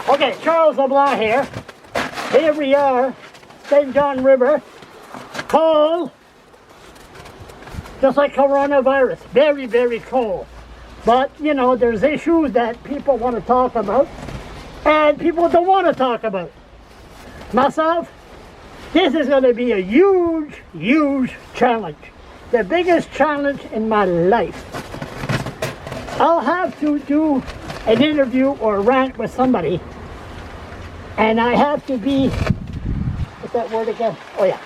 Okay, Charles LeBlanc here. Here we are, St. John River, cold, just like coronavirus, very, very cold. But, you know, there's issues that people want to talk about, and people don't want to talk about. Myself, this is going to be a huge, huge challenge. The biggest challenge in my life. I'll have to do an interview or a rant with somebody, and I have to be, what's that word again? Oh yeah,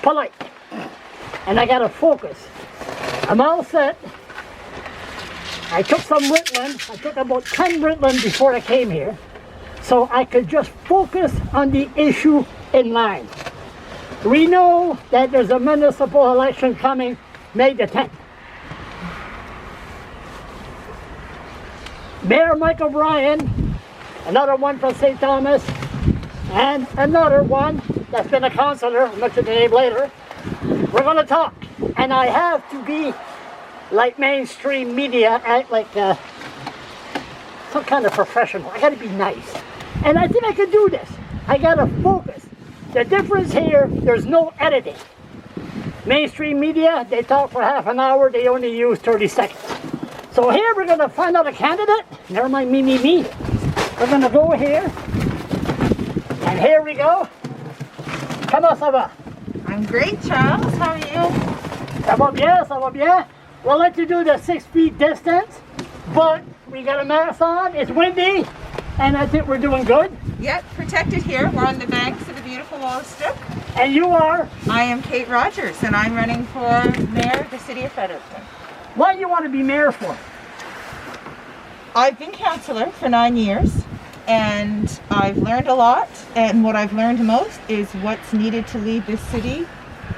polite. And I gotta focus. I'm all set. I took some Ritalin. I took about 10 Ritalin before I came here, so I could just focus on the issue in line. We know that there's a municipal election coming May the 10th. Mayor Michael Bryan, another one from St. Thomas, and another one that's been a councillor, I'll mention the name later. We're going to talk, and I have to be like mainstream media, act like some kind of professional. I got to be nice, and I think I can do this. I got to focus. The difference here, there's no editing. Mainstream media, they talk for half an hour, they only use 30 seconds. So here we're going to find out a candidate. Never mind me. We're going to go here. And here we go. Comment ça va? I'm great, Charles. How are you? Ça va bien. We'll let you do the 6 feet distance, but we got a mask on, it's windy, and I think we're doing good. Yep, protected here. We're on the banks of the beautiful Wallstook. And you are? I am Kate Rogers, and I'm running for mayor of the city of Fredericton. What do you want to be mayor for? I've been councillor for 9 years, and I've learned a lot, and what I've learned most is what's needed to lead this city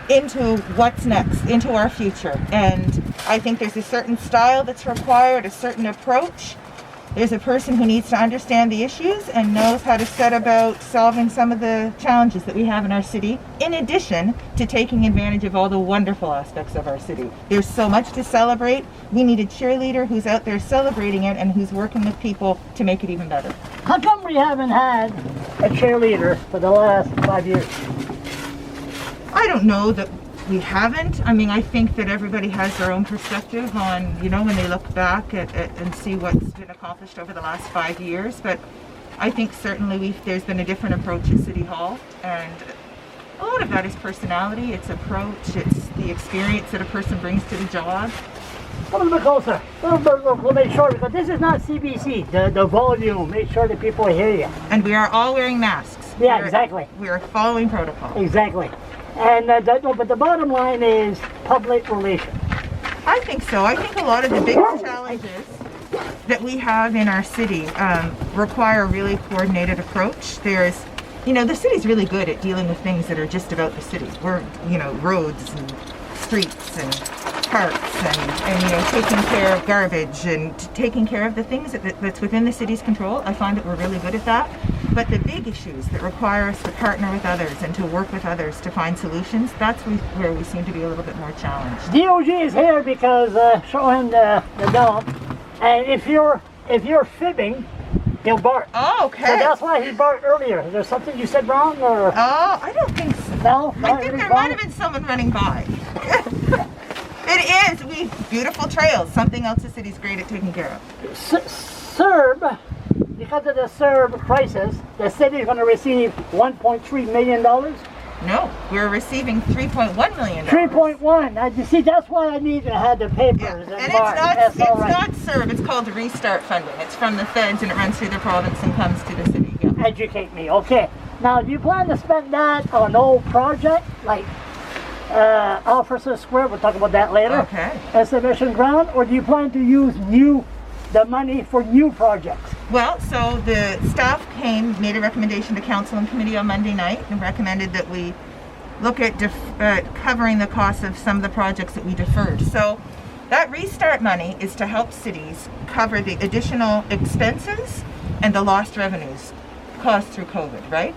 into what's next, into our future. And I think there's a certain style that's required, a certain approach. There's a person who needs to understand the issues and knows how to set about solving some of the challenges that we have in our city, in addition to taking advantage of all the wonderful aspects of our city. There's so much to celebrate. We need a cheerleader who's out there celebrating it and who's working with people to make it even better. How come we haven't had a cheerleader for the last 5 years? I don't know that we haven't. I mean, I think that everybody has their own perspective on, you know, when they look back at and see what's been accomplished over the last 5 years. But I think certainly there's been a different approach at City Hall, and a lot of that is personality, it's approach, it's the experience that a person brings to the job. A little bit closer. We'll make sure, because this is not CBC, the volume. Make sure that people hear you. And we are all wearing masks. Yeah, exactly. We are following protocol. Exactly. And but the bottom line is public relations. I think so. I think a lot of the big challenges that we have in our city require a really coordinated approach. There's, you know, the city's really good at dealing with things that are just about the city. We're, you know, roads and streets and parks and you know, taking care of garbage and taking care of the things that's within the city's control. I find that we're really good at that. But the big issues that require us to partner with others and to work with others to find solutions, that's where we seem to be a little bit more challenged. DOG is here because showing the dog, and if you're fibbing, he'll bark. Oh, okay. So that's why he barked earlier. Is there something you said wrong, or? Oh, I don't think so. No, I think there might have been someone running by. It is. We beautiful trails. Something else the city's great at taking care of. CERB, because of the CERB crisis, the city is going to receive $1.3 million. No, we're receiving $3.1 million. 3.1. You see, that's why I need to have the papers. Yeah. And it's not CERB. It's called restart funding. It's from the feds and it runs through the province and comes to the city. Yeah. Educate me. Okay. Now, do you plan to spend that on an old project like Officer Square? We'll talk about that later. Okay. Exhibition ground, or do you plan to use the money for new projects? Well, so the staff made a recommendation to council and committee on Monday night and recommended that we look at covering the cost of some of the projects that we deferred. So that restart money is to help cities cover the additional expenses and the lost revenues caused through COVID, right?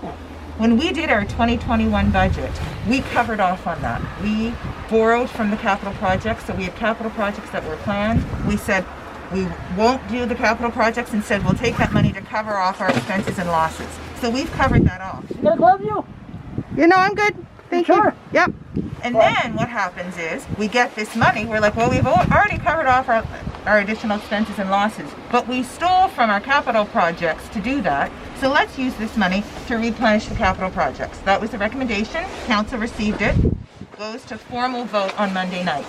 When we did our 2021 budget, we covered off on that. We borrowed from the capital projects, so we had capital projects that were planned. We said, We won't do the capital projects. Instead, we'll take that money to cover off our expenses and losses. So we've covered that off. You gonna glove you? You know, I'm good. Thank you. Sure. Yep. And then what happens is we get this money. We're like, well, we've already covered off our additional expenses and losses, but we stole from our capital projects to do that. So let's use this money to replenish the capital projects. That was the recommendation. Council received it. Goes to formal vote on Monday night.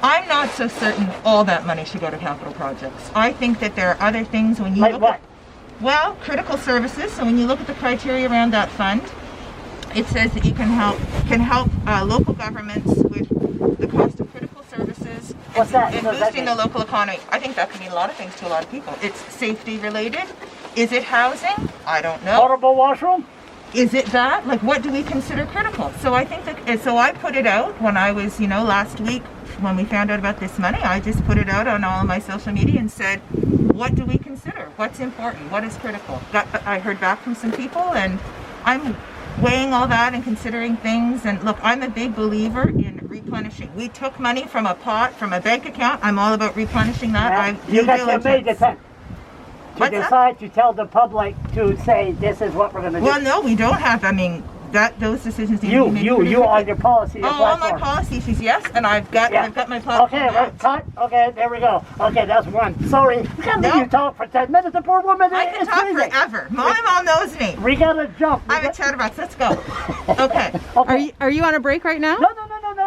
I'm not so certain all that money should go to capital projects. I think that there are other things when you Like look what? at, well, critical services. So when you look at the criteria around that fund, it says that you can help local governments with the cost of critical services What's that? and What does that boosting the mean? local economy. I think that can mean a lot of things to a lot of people. It's safety related. Is it housing? I don't know. Portable washroom? Is it that? Like, what do we consider critical? So I think that, so I put it out when I was, last week when we found out about this money, I just put it out on all of my social media and said, what do we consider? What's important? What is critical? I heard back from some people, and I'm weighing all that and considering things. And look, I'm a big believer in replenishing. We took money from a pot, from a bank account. I'm all about replenishing that. You got your major to What's that? decide to tell the public to say this is what we're going to do. Well, no, we don't have. I mean, those decisions need to be made. You on your policy. Your Oh, all my platform. policy issues, yes, and I've got my platform. Okay, right, cut. Okay, there we go. Okay, that's one. Sorry, we can't let No. you talk for 10 minutes. The poor woman I can is talk freezing. forever. My mom knows me. We gotta jump. I'm a chatterbox. Let's go. Okay. Okay. Are you on a break right now? No.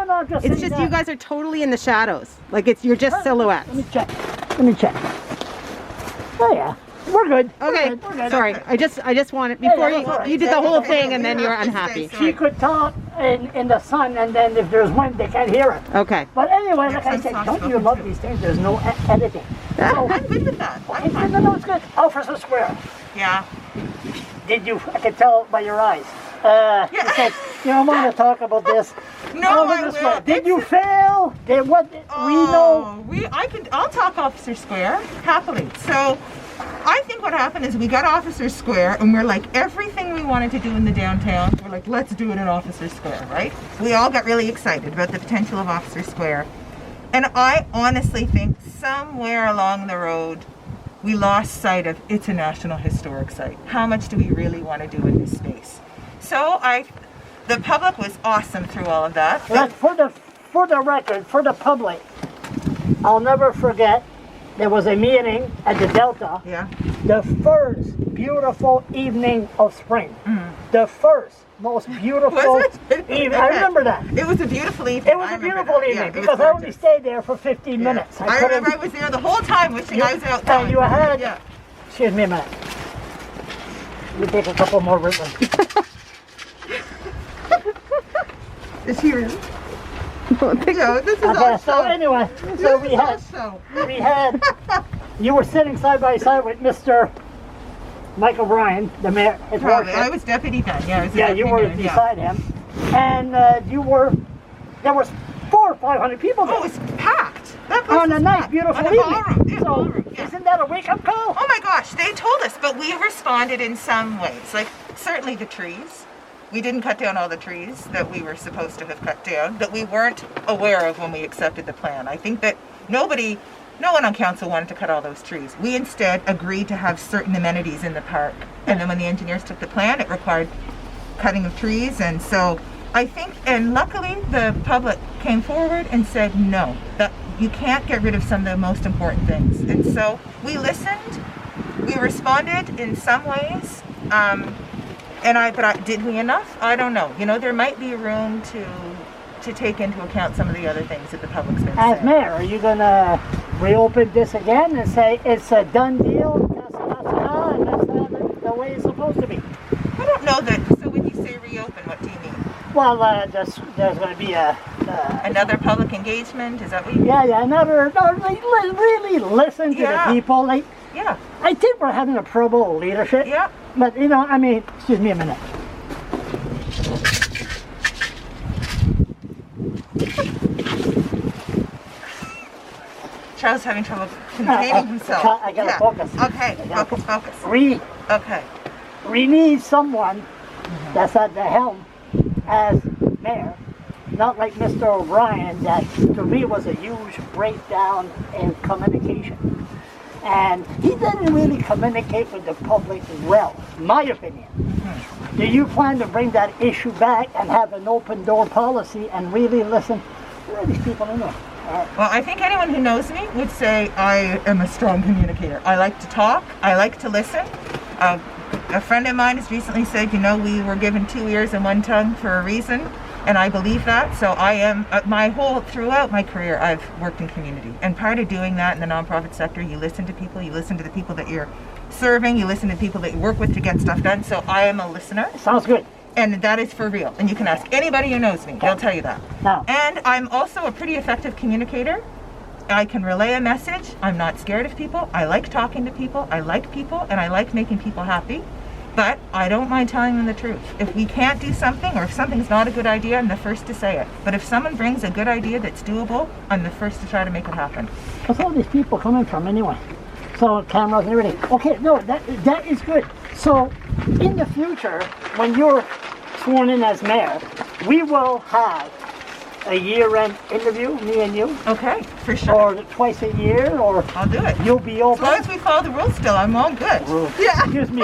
I'm just. It's sitting just down. you guys are totally in the shadows. Like you're just silhouettes. Let me check. Oh yeah, we're good. Okay. We're good. Sorry. I just wanted before Yeah, that's all right. you did the whole Okay, thing and we then have you were to unhappy. stay, She could talk in the sun, and then if there's wind, they can't hear it. Okay. But anyway, like I some said, soft don't you spoken love too. these things? There's no editing. So, I'm good with that. okay, I'm fine. no, it's good. Officer Square. Yeah. Did you? I can tell by your eyes. You said, you don't want to talk about this. No, I Officer will. Square. Did you It's- fail? Did what? We know. I'll talk Officer Square happily. So, I think what happened is we got Officer Square, and we're like, everything we wanted to do in the downtown, we're like, let's do it in Officer Square, right? We all got really excited about the potential of Officer Square. And I honestly think somewhere along the road, we lost sight of it's a National Historic Site. How much do we really want to do in this space? So the public was awesome through all of that. For the record, for the public, I'll never forget. There was a meeting at the Delta. Yeah. The first beautiful evening of spring. The first most beautiful Was it? evening. I remember that. It was a beautiful evening. It was I a remember beautiful that. evening Yeah, it was because I only gorgeous. stayed there for 15 Yeah. minutes. I couldn't- remember I was there the whole time wishing I was out. And you had, Yeah. excuse me a minute. You take a couple more with them. Is he really? No, this is Okay, our so show. anyway, so This we is our had, show. you were sitting side by side with Mr. Michael Bryan, the mayor. His Probably. worship. I was deputy then. Yeah, I was the Yeah, you deputy were then, yeah. beside him, and there was 400 or 500 people there Oh, it was packed. That place on a was nice, packed. beautiful On a evening. ballroom. Yeah, So, ballroom. Yeah. isn't that a wake-up call? Oh my gosh, they told us, but we responded in some ways. Like, certainly the trees. We didn't cut down all the trees that we were supposed to have cut down, that we weren't aware of when we accepted the plan. I think that no one on council wanted to cut all those trees. We instead agreed to have certain amenities in the park. And then when the engineers took the plan, it required cutting of trees. And so I think, and luckily the public came forward and said, no, that you can't get rid of some of the most important things. And so we listened, we responded in some ways. But did we enough? I don't know. There might be room to take into account some of the other things that the public's been As saying. mayor, are you gonna reopen this again and say it's a done deal? That's the way it's supposed to be. I don't know that. So when you say reopen, what do you mean? Well, there's going to be Another public engagement? Is that what you? really listen to Yeah. the people. Yeah. I think we're having a pro bowl leadership. Yeah. But excuse me a minute. Charles having trouble containing himself. I gotta Yeah. focus. Okay. I gotta Focus. Okay. We need someone that's at the helm as mayor, not like Mr. O'Brien, that to me was a huge breakdown in communication. and he didn't really communicate with the public well, in my opinion. Do you plan to bring that issue back and have an open door policy and really listen? Who are these people in there? Well, I think anyone who knows me would say I am a strong communicator. I like to talk. I like to listen. A friend of mine has recently said, you know, we were given 2 ears and 1 tongue for a reason, and I believe that. So I am, throughout my career, I've worked in community. And part of doing that in the nonprofit sector, you listen to people, you listen to the people that you're serving, you listen to people that you work with to get stuff done. So I am a listener. Sounds good. And that is for real. And you can ask anybody who knows me, they'll tell you that. Now, And I'm also a pretty effective communicator. I can relay a message. I'm not scared of people. I like talking to people. I like people, and I like making people happy. But I don't mind telling them the truth. If we can't do something, or if something's not a good idea, I'm the first to say it. But if someone brings a good idea that's doable, I'm the first to try to make it happen. what's all these people coming from anyway? So cameras and everything. Okay, no, that is good. So in the future, when you're sworn in as mayor, we will have a year-end interview, me and you, Okay, for sure. or twice a year, or I'll do it. you'll be As open. long as we follow the rules still, I'm all good. Yeah. Excuse me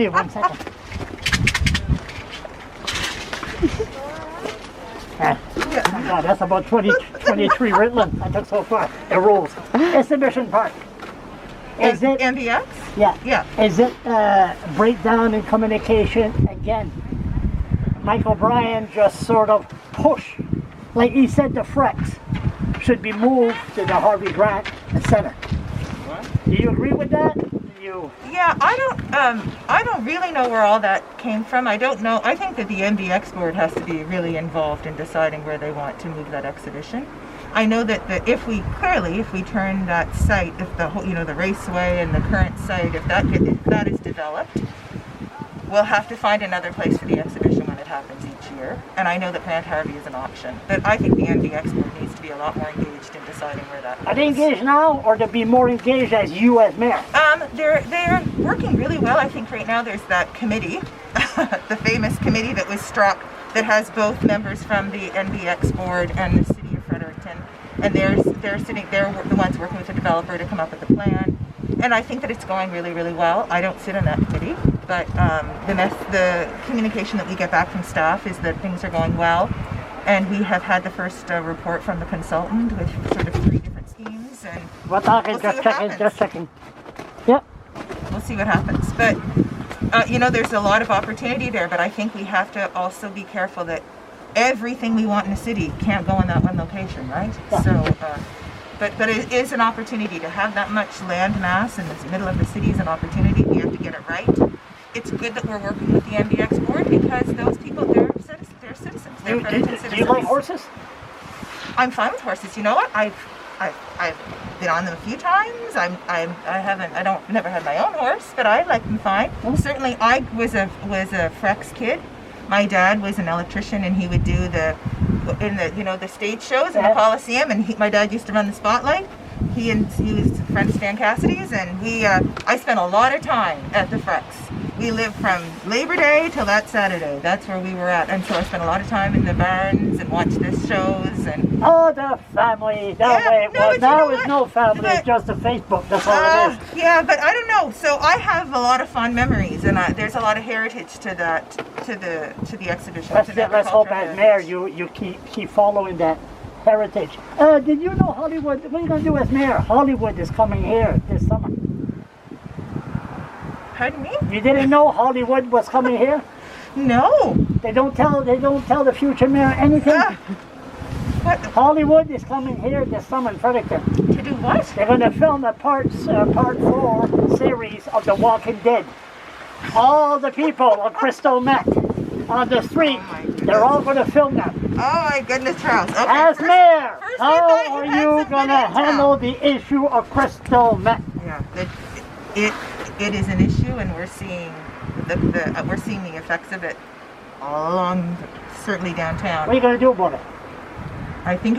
1 second. Oh my God, that's about 23 Ritland I took so far. The rules. Exhibition Park. Is it? MBX? Yeah. Yeah. Is it breakdown in communication again? Mike O'Brien just sort of push, like he said, the Frex should be moved to the Harvey Grant Center. Do you agree with that? Yeah, I don't really know where all that came from. I don't know. I think that the MBX board has to be really involved in deciding where they want to move that exhibition. I know that if we turn that site, if the whole, the raceway and the current site, if that is developed, we'll have to find another place for the exhibition when it happens each year. And I know that Grant Harvey is an option, but I think the MBX board needs to be a lot more engaged in deciding where that Are they goes. engaged now, or to be more engaged as you as mayor? They're working really well. I think right now there's that committee, the famous committee that was struck, that has both members from the NBX board and the city of Fredericton, and they're the ones working with the developer to come up with the plan. And I think that it's going really, really well. I don't sit on that committee, but the communication that we get back from staff is that things are going well, and we have had the first report from the consultant with sort of 3 different schemes, and We're talking, We'll see just what checking, happens. just checking. Yep. we'll see what happens. But there's a lot of opportunity there, but I think we have to also be careful that everything we want in the city can't go in that one location, right? Yeah. So, but it is an opportunity to have that much land mass in the middle of the city is an opportunity. We have to get it right. It's good that we're working with the MBX board because those people, they're citizens. They're citizens. They're Fredericton citizens. Do you like horses? I'm fine with horses. You know what? I've been on them a few times. Never had my own horse, but I like them fine. Certainly, I was a Frex kid. My dad was an electrician, and he would do the stage shows in the Coliseum, and my dad used to run the Spotlight. He was a friend of Stan Cassidy's, and I spent a lot of time at the Frex. We lived from Labor Day till that Saturday. That's where we were at, and so I spent a lot of time in the barns and watched the shows. And Oh, the family, that way it was. Now it's no family, it's just a Facebook, that's all it is. yeah, but I don't know. So I have a lot of fond memories, and there's a lot of heritage to that, to the exhibition. Let's hope as mayor you keep following that heritage. Did you know Hollywood, what are you going to do as mayor? Hollywood is coming here this summer. Pardon me? You didn't know Hollywood was coming here? No. They don't tell the future mayor anything. What? Hollywood is coming here this summer in Fredericton. To do what? They're going to film a part 4 series of The Walking Dead. All the people on Crystal Meth on the street, they're all going to film them. Oh my goodness, Charles. Okay, As mayor, first I how thought are you had you some going to good intel. handle the issue of crystal meth? Yeah, it is an issue, and we're seeing the effects of it all along, certainly downtown. What are you going to do about it? I think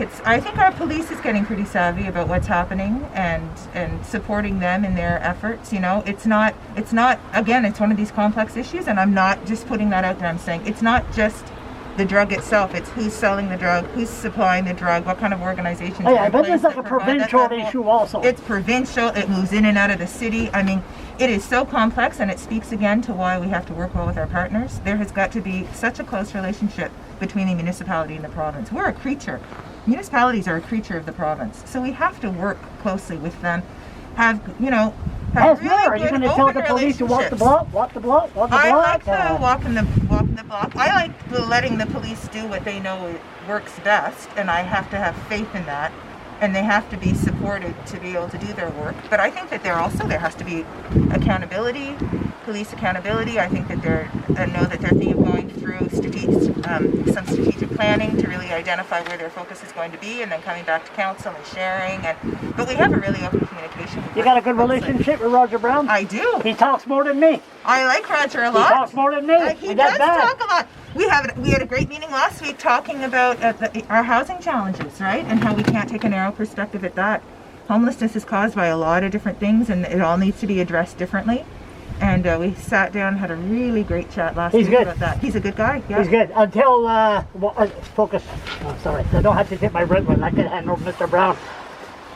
our police is getting pretty savvy about what's happening and supporting them in their efforts. It's not again, it's one of these complex issues, and I'm not just putting that out there. I'm saying it's not just the drug itself. It's who's selling the drug, who's supplying the drug, what kind of organizations. Yeah, but it's like a provincial issue also. It's provincial. It moves in and out of the city. I mean, it is so complex, and it speaks again to why we have to work well with our partners. There has got to be such a close relationship between the municipality and the province. We're a creature. Municipalities are a creature of the province, so we have to work closely with them. Have really are you going to tell the police to walk the block, walk the block, walk the block? I like the walking the block. I like letting the police do what they know works best, and I have to have faith in that. And they have to be supported to be able to do their work. But I think that there has to be accountability, police accountability. I think that I know that they're thinking of going through some strategic planning to really identify where their focus is going to be, and then coming back to council and sharing. But we have a really open communication. You got a good relationship with Roger Brown? I do. He talks more than me. I like Roger a lot. He talks more than me. He does talk a lot. We had a great meeting last week talking about our housing challenges, right? And how we can't take a narrow perspective at that. Homelessness is caused by a lot of different things, and it all needs to be addressed differently. And we sat down and had a really great chat last week about that. He's a good guy. Yeah. He's good. Until, focus. Oh, sorry. I don't have to take my red one. I can hand over Mr. Brown.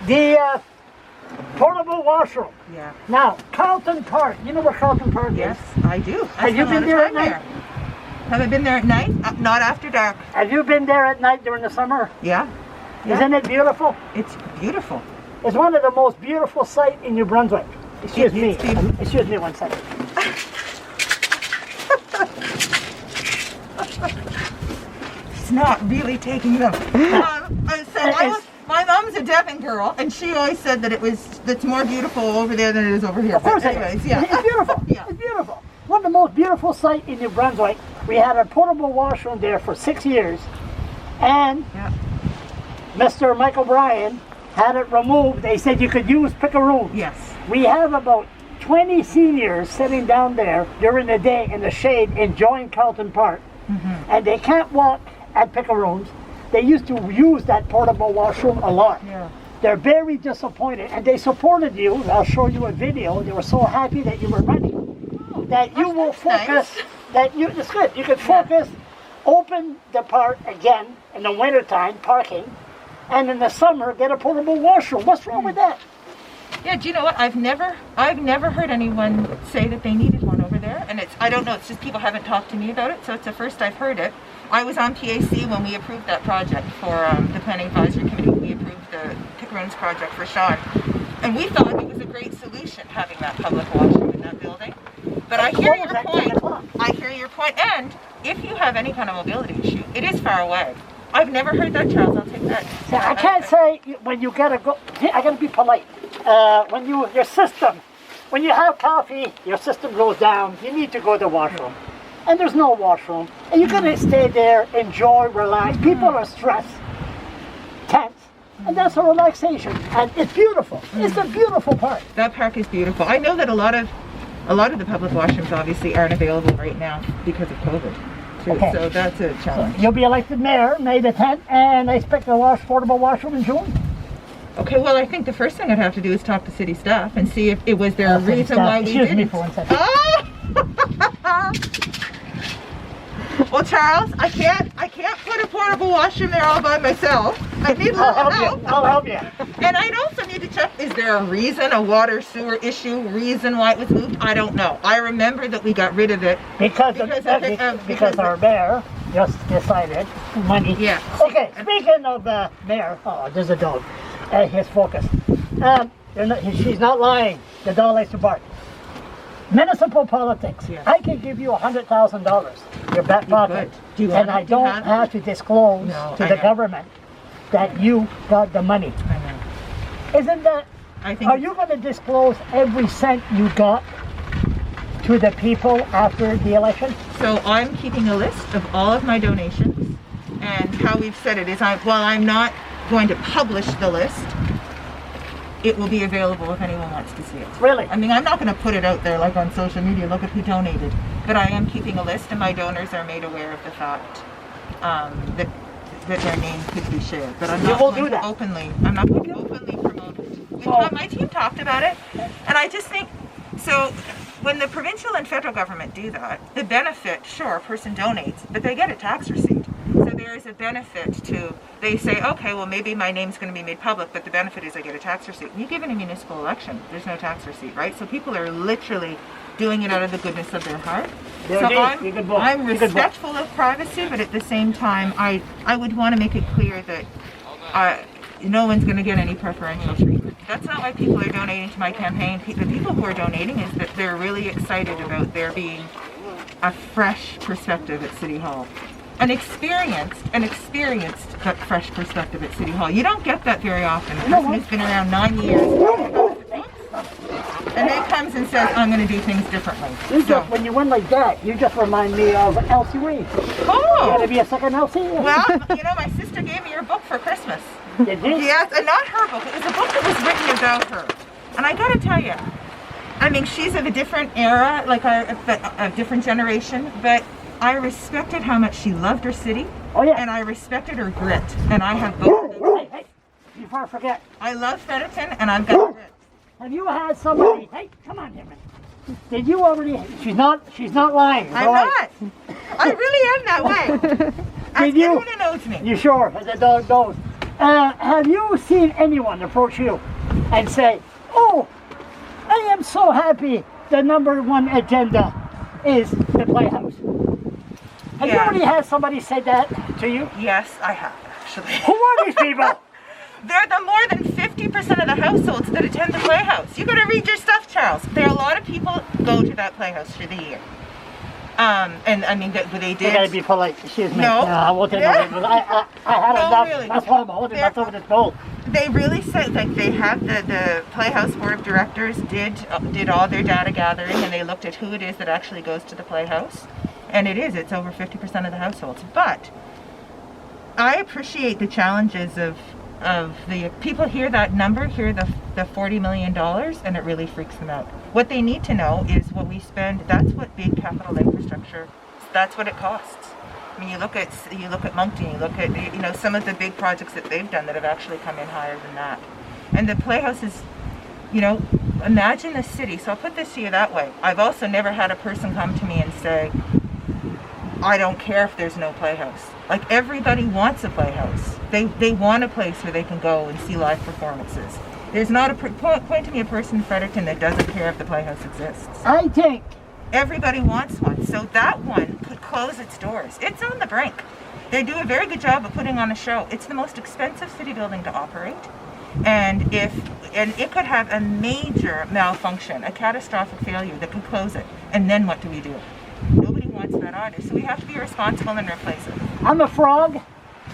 The portable washroom. Yeah. Now, Carlton Park. You know where Carlton Park is? Yes, I do. Have you been there at night? Have I been there at night? Not after dark. Have you been there at night during the summer? Yeah. Isn't it beautiful? It's beautiful. It's one of the most beautiful sites in New Brunswick. Excuse me. Excuse me 1 second. It's not really taking them. My mom's a Devon girl, and she always said that it's more beautiful over there than it is over here. Of course it is. Yeah. It's beautiful. Yeah. It's beautiful. One of the most beautiful sites in New Brunswick. We had a portable washroom there for 6 years, and Mr. Michael Bryan had it removed. They said you could use pickaroons. Yes. We have about 20 seniors sitting down there during the day in the shade enjoying Carlton Park, and they can't walk at pickaroons. They used to use that portable washroom a lot. Yeah. They're very disappointed, and they supported you. I'll show you a video. They were so happy that you were running. That you will focus, it's good. You can focus, open the park again in the wintertime, parking, and in the summer, get a portable washroom. What's wrong with that? Yeah, do you know what? I've never heard anyone say that they needed one over there, and I don't know, it's just people haven't talked to me about it, so it's the first I've heard it. I was on PAC when we approved that project for the Planning Advisory Committee. We approved the Pickeroons project for Sean, and we thought it was a great solution having that public washroom in that building. But I hear your point. And if you have any kind of mobility issue, it is far away. I've never heard that, Charles. I'll take that. I can't say when you gotta go. I gotta be polite. When you have coffee, your system goes down. You need to go to the washroom, and there's no washroom, and you're gonna stay there, enjoy, relax. People are stressed, tense, and that's a relaxation, and it's beautiful. It's a beautiful park. That park is beautiful. I know that a lot of the public washrooms obviously aren't available right now because of COVID. Too. Okay. So that's a challenge. So you'll be elected mayor May the 10th, and I expect a portable washroom in June. Okay, well, I think the first thing I'd have to do is talk to city staff and see if it was there a reason why we didn't. Excuse me for 1 second. Ah! Well, Charles, I can't put a portable washroom there all by myself. I need a little help. I'll help you. And I'd also need to check, is there a reason, a water sewer issue, reason why it was moved? I don't know. I remember that we got rid of it. Because our mayor just decided money. Yeah. Okay, speaking of the mayor, there's a dog. His focus. She's not lying. The dog likes to bark. Municipal politics. Yes. I can give you $100,000, your back pocket, and I don't have to disclose to the government that you got the money. I know. Isn't that? Are you going to disclose every cent you got to the people after the election? So I'm keeping a list of all of my donations, and how we've said it is, while I'm not going to publish the list, it will be available if anyone wants to see it. Really? I mean, I'm not going to put it out there like on social media, look at who donated, but I am keeping a list, and my donors are made aware of the fact that their name could be shared. But I'm not going to openly promote it. My team talked about it, and I just think, so when the provincial and federal government do that, the benefit, sure, a person donates, but they get a tax receipt. there's a benefit to, they say, okay, well, maybe my name's going to be made public, but the benefit is I get a tax receipt. When you give in a municipal election, there's no tax receipt, right? So people are literally doing it out of the goodness of their heart. So I'm respectful of privacy, but at the same time, I would want to make it clear that no one's going to get any preferential treatment. That's not why people are donating to my campaign. The people who are donating is that they're really excited about there being a fresh perspective at City Hall. An experienced but fresh perspective at City Hall. You don't get that very often. A person who's been around 9 years and then comes and says, I'm going to do things differently. When you went like that, you just remind me of Elsie Reed. Oh! You gotta be a second Elsie? Well, you know, my sister gave me your book for Christmas. Did you? Yes, and not her book. It was a book that was written about her. And I gotta tell you, I mean, she's of a different era, like a different generation, but I respected how much she loved her city. Oh, yeah. And I respected her grit. And I have both of those. Hey, before I forget. I love Fredericton, and I've got grit. Have you had somebody, hey, come on here, man. Did you already, she's not lying. I'm not. I really am that way. Ask anyone who knows me. You sure, as a dog knows. Have you seen anyone approach you and say, oh, I am so happy the #1 agenda is the Playhouse? Have you already had somebody say that to you? Yes, I have, actually. Who are these people? They're the more than 50% of the households that attend the Playhouse. You gotta read your stuff, Charles. There are a lot of people go to that Playhouse for the year. And I mean, they did. You gotta be polite. Excuse me. No. I won't take I had enough. Really. That's why I'm holding myself in this bowl. They really said, like, they have the Playhouse Board of Directors did all their data gathering, and they looked at who it is that actually goes to the Playhouse. And it's over 50% of the households. But I appreciate the challenges of the people hear that number, hear the $40 million, and it really freaks them out. What they need to know is what we spend. That's what big capital infrastructure. That's what it costs. I mean, you look at Moncton, you look at some of the big projects that they've done that have actually come in higher than that. And the Playhouse is, imagine the city. So I'll put this to you that way. I've also never had a person come to me and say, I don't care if there's no Playhouse. Like, everybody wants a Playhouse. They want a place where they can go and see live performances. There's not point to me a person in Fredericton that doesn't care if the Playhouse exists. I think everybody wants one. So that one could close its doors. It's on the brink. They do a very good job of putting on a show. It's the most expensive city building to operate. And it could have a major malfunction, a catastrophic failure that could close it. And then what do we do? Nobody wants that either. So we have to be responsible and replace it. I'm a frog.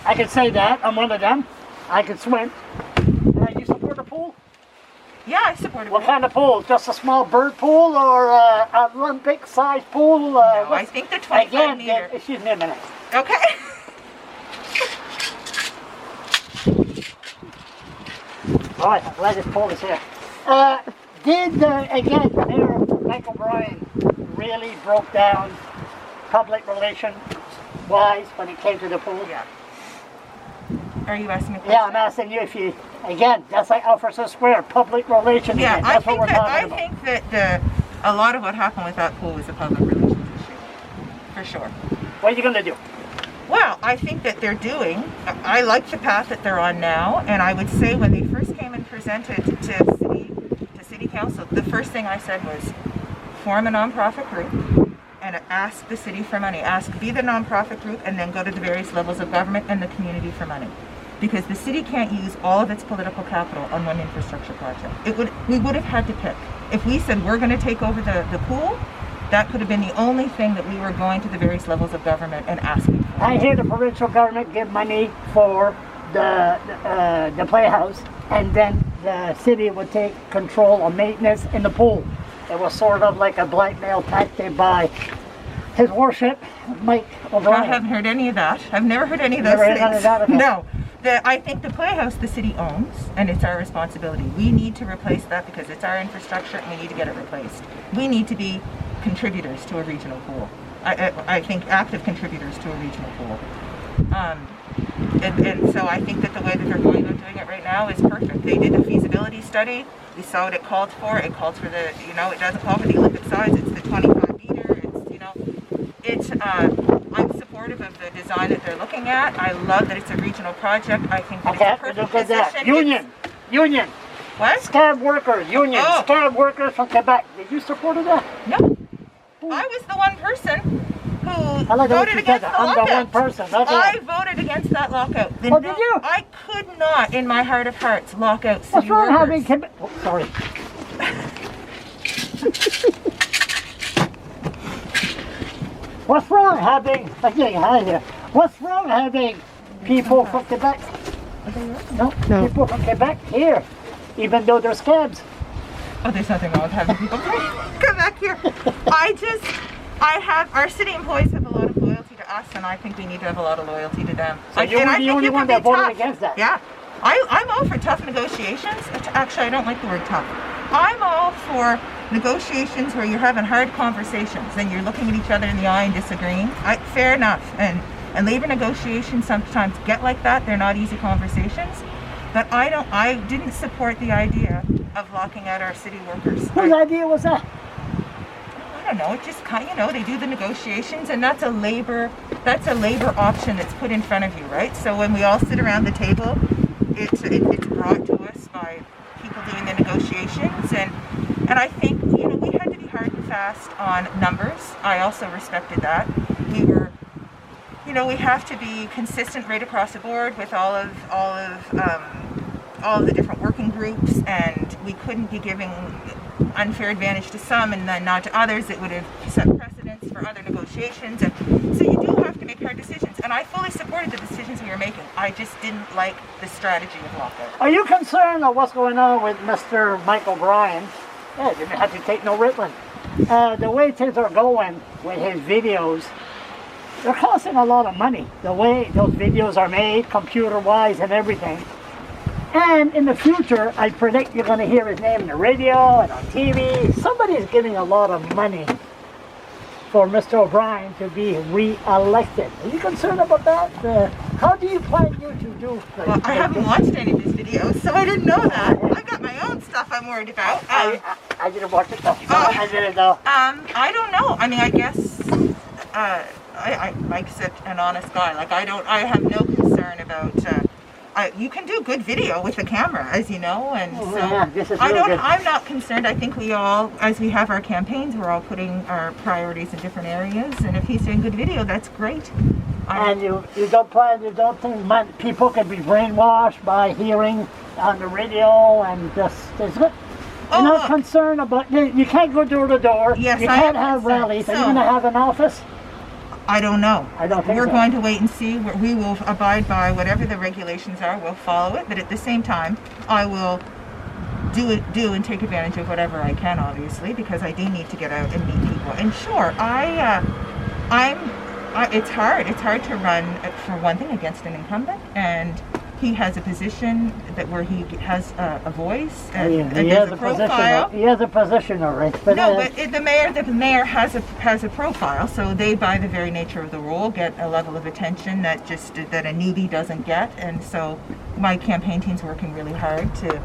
I can say that. I'm one of them. I can swim. You support a pool? Yeah, I support a pool. What kind of pool? Just a small bird pool or an Olympic-sized pool? No, I think the 25 meter. Excuse me a minute. Okay. All right, I'm glad this pool is here. Again, Mayor Michael Bryan really broke down public relations-wise when it came to the pool? Yeah. Are you asking me a question? Yeah, I'm asking you if you, again, that's like Alfredson Square, public relations. Yeah, again. That's what we're talking about. I think that a lot of what happened with that pool was a public relations issue, for sure. What are you going to do? Well, I think that I like the path that they're on now, and I would say when they first came and presented to City Council, the first thing I said was, form a nonprofit group and ask the city for money. Be the nonprofit group and then go to the various levels of government and the community for money. Because the city can't use all of its political capital on one infrastructure project. We would have had to pick. If we said we're going to take over the pool, that could have been the only thing that we were going to the various levels of government and asking for. I hear the provincial government give money for the Playhouse, and then the city would take control of maintenance in the pool. It was sort of like a blackmail tactic by His Worship, Mike O'Brien. I haven't heard any of that. I've never heard any of those Never things. heard none of that? Okay. No. I think the Playhouse the city owns, and it's our responsibility. We need to replace that because it's our infrastructure, and we need to get it replaced. We need to be contributors to a regional pool. I think active contributors to a regional pool. And so I think that the way that they're going about doing it right now is perfect. They did a feasibility study. We saw what it called for. It called for it doesn't call for the Olympic size. It's the 25 meter. I'm supportive of the design that they're looking at. I love that it's a regional project. I think that Okay, it's a perfect look at that. position. Union. What? Scab workers, union, Oh. scab workers from Quebec. Did you support that? No. I was the one person who I like the way voted you said against that. the I'm the one lockout. person. Okay. I voted against that lockout. Oh, did you? I could not, in my heart of hearts, lock out city What's wrong workers. having Quebec? Oh, sorry. What's wrong having? Okay, hi here. What's wrong having people from Quebec? No, No. people from Quebec here, even though they're scabs. Oh, there's nothing wrong with having people come back here. Our city employees have a lot of loyalty to us, and I think we need to have a lot of loyalty to them. So you were the only one that voted against that. Yeah. I'm all for tough negotiations. Actually, I don't like the word tough. I'm all for negotiations where you're having hard conversations and you're looking at each other in the eye and disagreeing. Fair enough. And labor negotiations sometimes get like that. They're not easy conversations. But I didn't support the idea of locking out our city workers. Whose idea was that? I don't know, it just kind of, they do the negotiations, and that's a labor option that's put in front of you, right? So when we all sit around the table, it's brought to us by people doing the negotiations, and I think, we had to be hard and fast on numbers. I also respected that. We have to be consistent right across the board with all of the different working groups, and we couldn't be giving unfair advantage to some and then not to others. It would have set precedents for other negotiations, and so you do have to make hard decisions, and I fully supported the decisions we were making. I just didn't like the strategy of lockout. Are you concerned of what's going on with Mr. Michael Bryan? Yeah, didn't have to take no Ritalin. The way things are going with his videos, they're costing a lot of money. The way those videos are made, computer-wise and everything. And in the future, I predict you're going to hear his name in the radio and on TV. Somebody's giving a lot of money for Mr. O'Brien to be re-elected. Are you concerned about that? How do you plan to do? Well, I haven't watched any of his videos, so I didn't know that. I got my own stuff I'm worried about. I didn't watch it though. I didn't know. I don't know. I mean, I guess Mike's an honest guy. Like I have no concern about. You can do good video with a camera, as you know, and so yeah, this is real good. I'm not concerned. I think we all, as we have our campaigns, we're all putting our priorities in different areas, and if he's doing good video, that's great. And you don't think people can be brainwashed by hearing on the radio and just it's good. You're not concerned about you can't go door to door. Yes, you I can't am have concerned. rallies. Are you going to have an office? I don't know. I don't think We're so. going to wait and see. We will abide by whatever the regulations are. We'll follow it, but at the same time, I will do and take advantage of whatever I can, obviously, because I do need to get out and meet people. And sure, it's hard. It's hard to run, for one thing, against an incumbent, and he has a position where he has a voice and he there's has a a profile. position. He has a position already. But The mayor has a profile, so they, by the very nature of the role, get a level of attention that a newbie doesn't get, and so my campaign team's working really hard to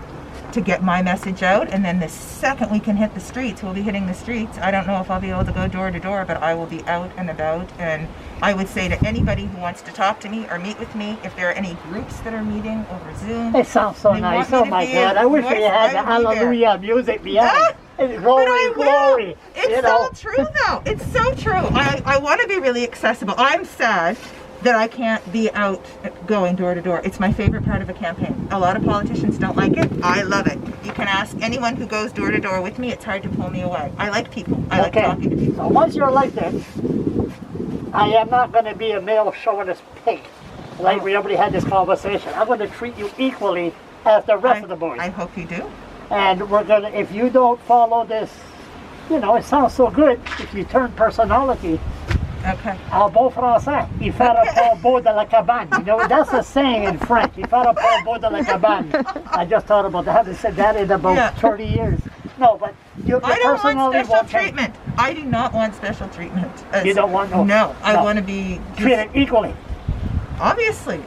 get my message out, and then the second we can hit the streets, we'll be hitting the streets. I don't know if I'll be able to go door to door, but I will be out and about, and I would say to anybody who wants to talk to me or meet with me, if there are any groups that are meeting over Zoom. it sounds so nice. Oh my God! I wish we had the hallelujah music behind. It's glory, glory. It's so true, though. It's so true. I want to be really accessible. I'm sad that I can't be out going door to door. It's my favorite part of a campaign. A lot of politicians don't like it. I love it. You can ask anyone who goes door to door with me. It's hard to pull me away. I like people. I like talking to people. So once you're elected, I am not going to be a male chauvinist pig. Like we already had this conversation. I'm going to treat you equally as the rest of the boys. I hope you do. And we're going to, if you don't follow this, it sounds so good if you turn personality. Okay. En bon français, il fera pas beau de la cabane. That's a saying in French. Il fera pas beau de la cabane. I just thought about that. I haven't said that in about 30 years. No, but your I don't personality want special won't change. treatment. I do not want special treatment. You don't want no? No, I want to be treated equally. Obviously,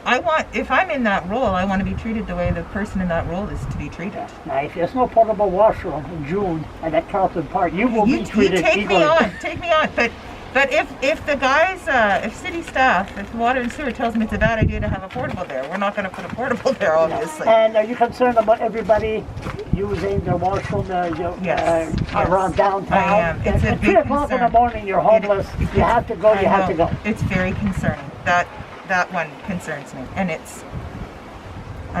if I'm in that role, I want to be treated the way the person in that role is to be treated. Now, if there's no portable washroom in June at that Carlton Park, you will be treated take equally. Take me on. But But if the guys, if city staff, if water and sewer tells me it's a bad idea to have a portable there, we're not going to put a portable there, obviously. And are you concerned about everybody using the washroom Yes. around downtown? I am. It's a At big 3 o'clock in the concern. morning, you're homeless. You have to go, you have to go. It's very concerning. That one concerns me, and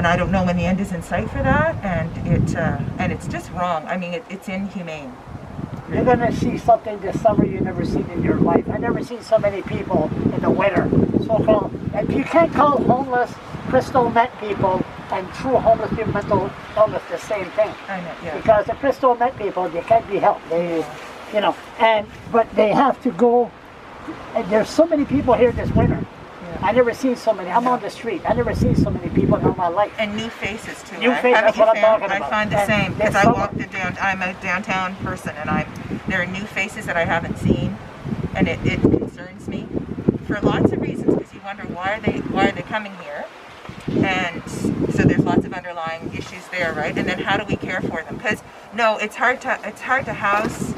I don't know when the end is in sight for that, and it's just wrong. I mean, it's inhumane. You're gonna see something this summer you've never seen in your life. I've never seen so many people in the winter. So-called, and you can't call homeless crystal meth people and true homeless people mental illness the same thing. I know, yeah. Because the crystal meth people, they can't be helped. They, but they have to go. And there's so many people here this winter. I never seen so many. I'm on the street. I never seen so many people in all my life. And new faces too. New faces, that's what I'm talking about. I find the And same because this I summer- walk I'm a downtown person, and there are new faces that I haven't seen, and it concerns me for lots of reasons. Because you wonder why are they coming here, and so there's lots of underlying issues there, right? And then how do we care for them? Because no, it's hard to house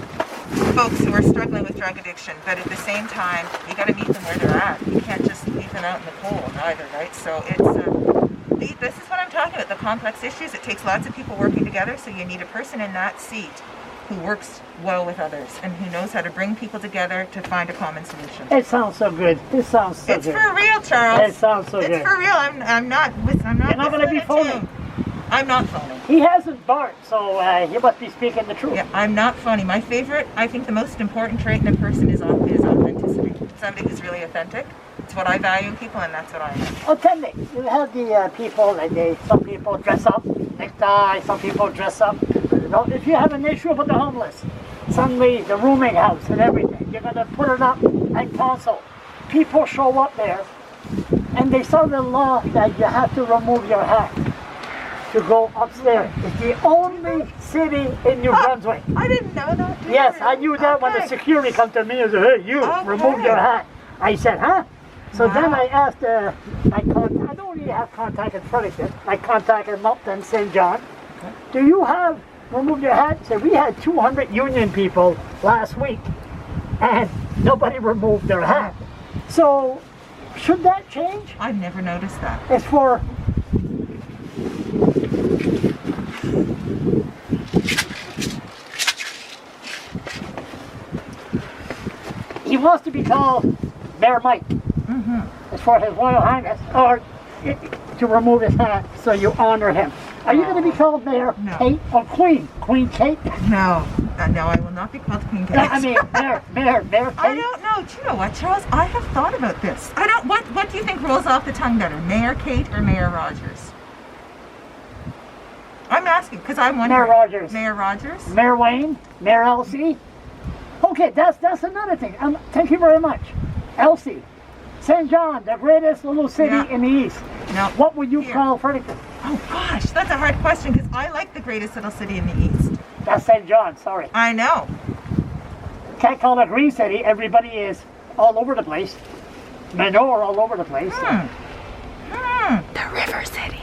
folks who are struggling with drug addiction, but at the same time, you got to meet them where they're at. You can't just leave them out in the cold either, right? So this is what I'm talking about, the complex issues. It takes lots of people working together, so you need a person in that seat who works well with others and who knows how to bring people together to find a common solution. It sounds so good. This sounds so It's good. for real, Charles. It sounds so good. It's for real. I'm not You're not gonna be whistling a phoning. tune. I'm not phoning. He hasn't barked, so he must be speaking the truth. Yeah, I'm not funny. My favorite, I think the most important trait in a person is authenticity. Somebody who's really authentic. It's what I value in people, and that's what I am. Oh, tell me, you have the people, some people dress up, necktie, some people dress up. If you have an issue with the homeless, suddenly the rooming house and everything, you're going to put it up and council. People show up there, and they saw the law that you have to remove your hat to go upstairs. It's the only city in New Brunswick. I didn't know that. Yes, I knew that when the security come to me and said, hey, you, remove your hat. I said, huh? So then I asked, I don't really have contact in Fredericton. I contacted Moncton, St. John. Do you have remove your hat? So we had 200 union people last week, and nobody removed their hat. So should that change? I've never noticed that. It's for he wants to be called Mayor Mike. It's for His Royal Highness, or to remove his hat, so you honor him. Are you going to be called Mayor Kate or Queen? Queen Kate? No, no, I will not be called Queen Kate. No, I mean Mayor Kate. I don't know. Do you know what, Charles? I have thought about this. I don't. What do you think rolls off the tongue better, Mayor Kate or Mayor Rogers? I'm asking because I'm wondering. Mayor Rogers. Mayor Rogers. Mayor Wayne. Mayor Elsie. Okay, that's another thing. Thank you very much, Elsie. St. John, the greatest little city in the east. No. What would you call Fredericton? Oh gosh, that's a hard question because I like the greatest little city in the east. That's St. John, sorry. I know. Can't call it a green city. Everybody is all over the place. Manure all over the place. The River City.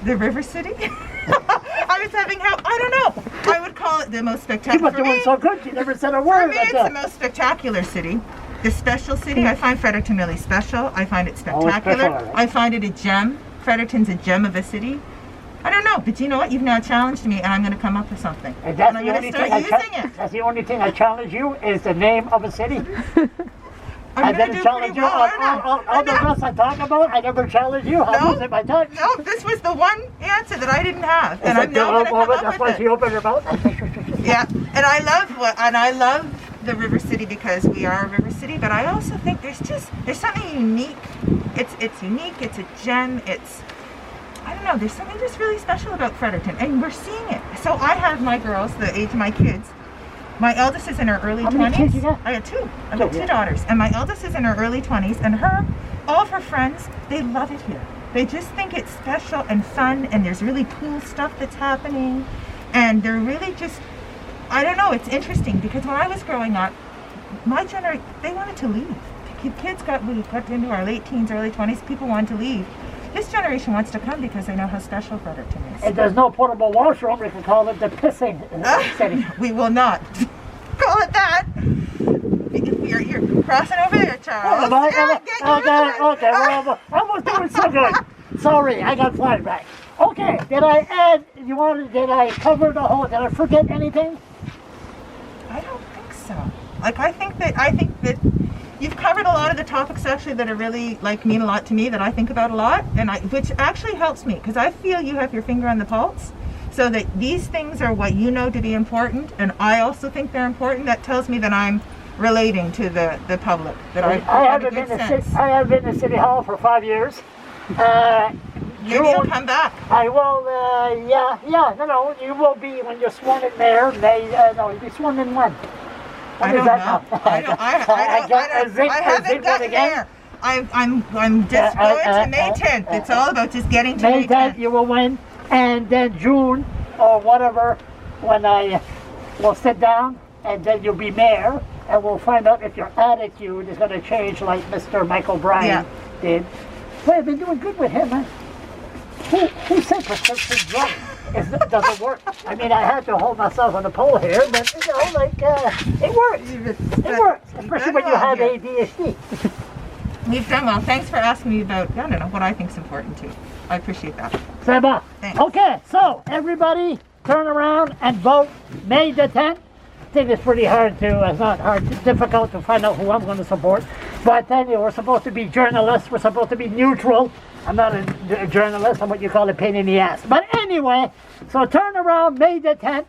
The River City? I was having help. I don't know. I would call it the most spectacular. You were doing so good. You never said a word. For me, it's the most spectacular city. The special city. I find Fredericton really special. I find it spectacular. special, right? I find it a gem. Fredericton's a gem of a city. I don't know, but you know what? You've now challenged me, and I'm going to come up with something. And that's And I'm going to start using it. That's the only thing I challenge you is the name of a city. I I'm going to didn't do challenge pretty you well, aren't I? all the rest I talk about. I never challenge you. How was it my time? No, this was the one answer that I didn't have, and I'm now going to come That's up why with she it. opened her mouth. Yeah, and I love the River City because we are a river city, but I also think there's something unique. It's unique, it's a gem, I don't know, there's something just really special about Fredericton, and we're seeing it. So I have my girls, the age of my kids. My eldest is in her early 20s. How many kids you got? I got two. I've got two daughters, and my eldest is in her early 20s, and all of her friends, they love it here. They just think it's special and fun, and there's really cool stuff that's happening, and they're really just, I don't know, it's interesting because when I was growing up, my generation, they wanted to leave. Kids got into our late teens, early 20s, people wanted to leave. This generation wants to come because they know how special Fredericton is. If there's no portable washroom, we can call it the pissing city. We will not call it that. you're crossing over there, Charles. Am I? Yeah, Okay, well, I was doing so good. Sorry, I got flashback. Okay, did I add, did I cover the whole, did I forget anything? I don't think so. Like, I think that you've covered a lot of the topics actually that are really, like, mean a lot to me, that I think about a lot, which actually helps me, because I feel you have your finger on the pulse, so that these things are what you know to be important, and I also think they're important. That tells me that I'm relating to the public, that I haven't been in City Hall for 5 years. Maybe you'll come back. I will, no, you will be when you're sworn in mayor. You'll be sworn in when? I don't know. I haven't gotten there. I'm just going to May 10th. It's all about just getting to May 10th. You will win, and then June or whatever, when I will sit down, and then you'll be mayor, and we'll find out if your attitude is going to change like Mr. Michael Bryan did. Well, I've been doing good with him, man. Who said prescription drugs doesn't work? I mean, I had to hold myself on the pole here, but it works. It works, especially when you have ADHD. We've done well. Thanks for asking me about, I don't know, what I think is important too. I appreciate that. Seba. Thanks. Okay, so everybody turn around and vote May the 10th. I think it's pretty hard it's not hard, it's difficult to find out who I'm going to support. But then we're supposed to be journalists, we're supposed to be neutral. I'm not a journalist, I'm what you call a pain in the ass. But anyway, so turn around May the 10th,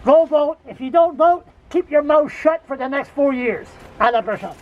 go vote. If you don't vote, keep your mouth shut for the next 4 years. À la prochaine.